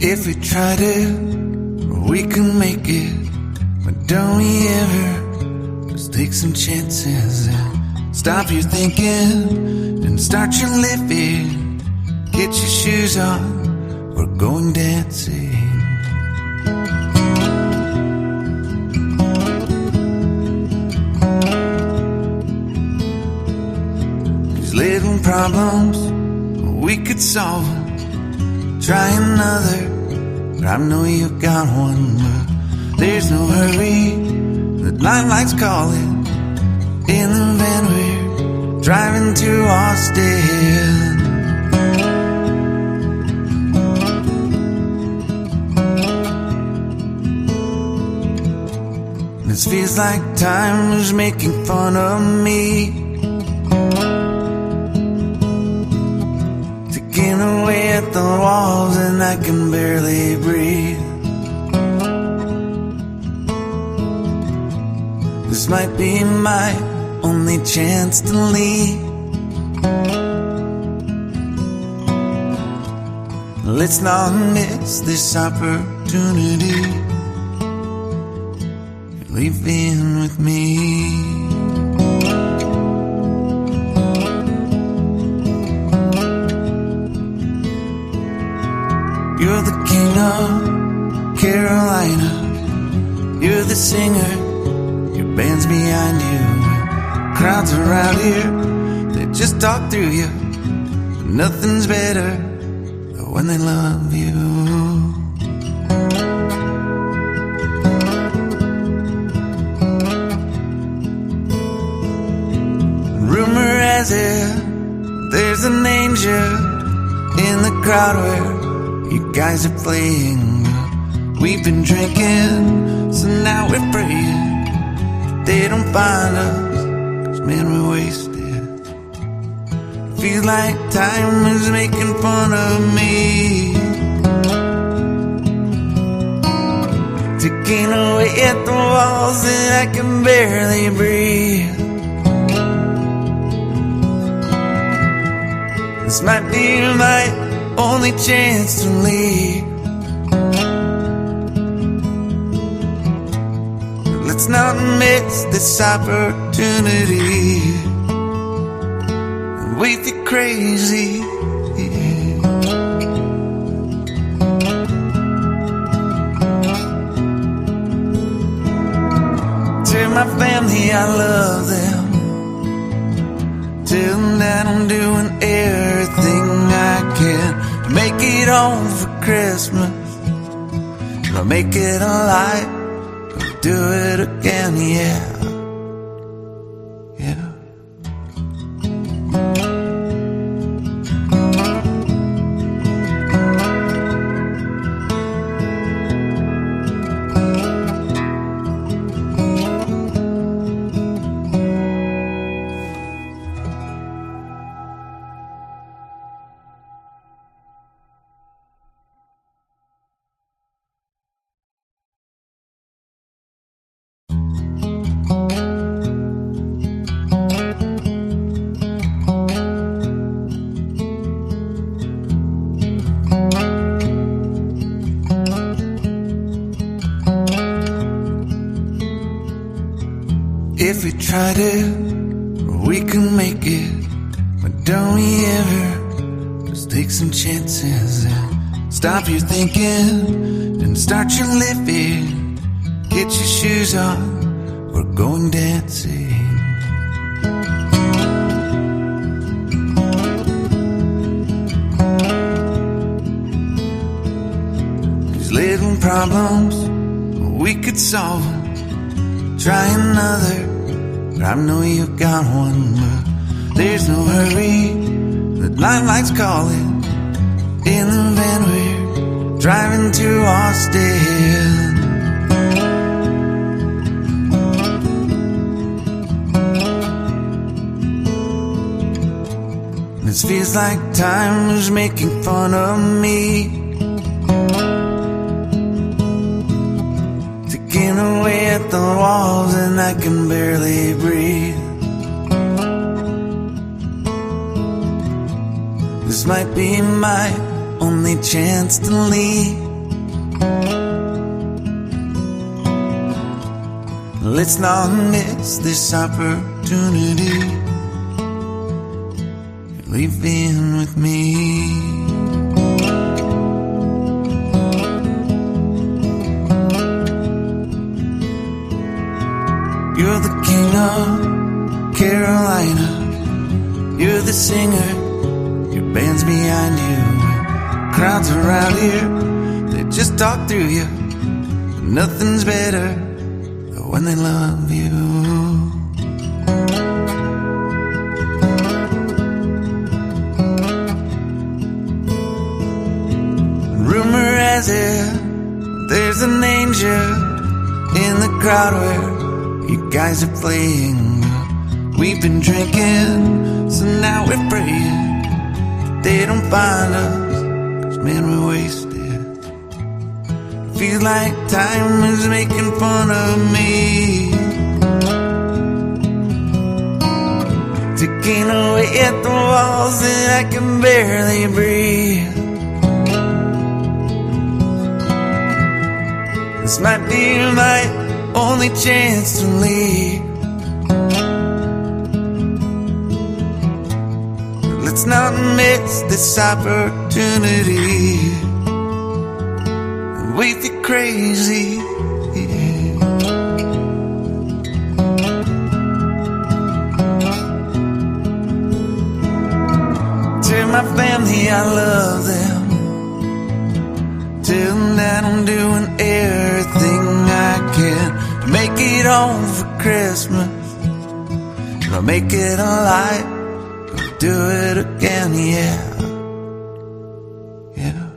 If we tried it, we can make it. But don't we ever just take some chances and stop your thinking and start your living. Get your shoes on, we're going dancing. These little problems, we could solve them. Try another, but I know you've got one. But there's no hurry, the nightlight's calling. In the van we're driving to Austin. This feels like time was making fun of me, taking away at the walls and I can barely breathe. This might be my only chance to leave. Let's not miss this opportunity. Leave in with me. You're the king of Carolina. You're the singer, your band's behind you. Crowds around here, they just talk through you. Nothing's better than when they love you. Rumor has it, there's an angel in the crowd where you guys are playing. We've been drinking, so now we're praying they don't find us, 'cause man, we're wasted. Feels like time is making fun of me, taking away at the walls and I can barely breathe. This might be my only chance to leave. Let's not miss this opportunity. We feel crazy. Tell my family I love them. Tell them that I'm doing everything I can to make it home for Christmas. I'll make it alive, I'll do it again, yeah. Yeah. If we tried it, we can make it. But don't we ever just take some chances and stop your thinking and start your living. Get your shoes on, we're going dancing. These little problems, we could solve them. Try another, but I know you've got one. But there's no hurry, the nightlight's calling. In the van we're driving to Austin. This feels like time is making fun of me, taking away at the walls and I can barely breathe. This might be my only chance to leave. Let's not miss this opportunity. Leave in with me. You're the king of Carolina. You're the singer, your band's behind you. Crowds around here, they just talk through you. Nothing's better when they love you. Rumor has it, there's an angel in the crowd where you guys are playing. We've been drinking, so now we're praying that they don't find us, 'cause man, we're wasted. Feels like time is making fun of me, ticking away at the walls that I can barely breathe. This might be my only chance to leave. Let's not miss this opportunity. Wait, you're crazy. Tell my family I love them. Tell them that I'm doing everything I can to make it home for Christmas. I'll make it alive. Do it again, yeah. Yeah.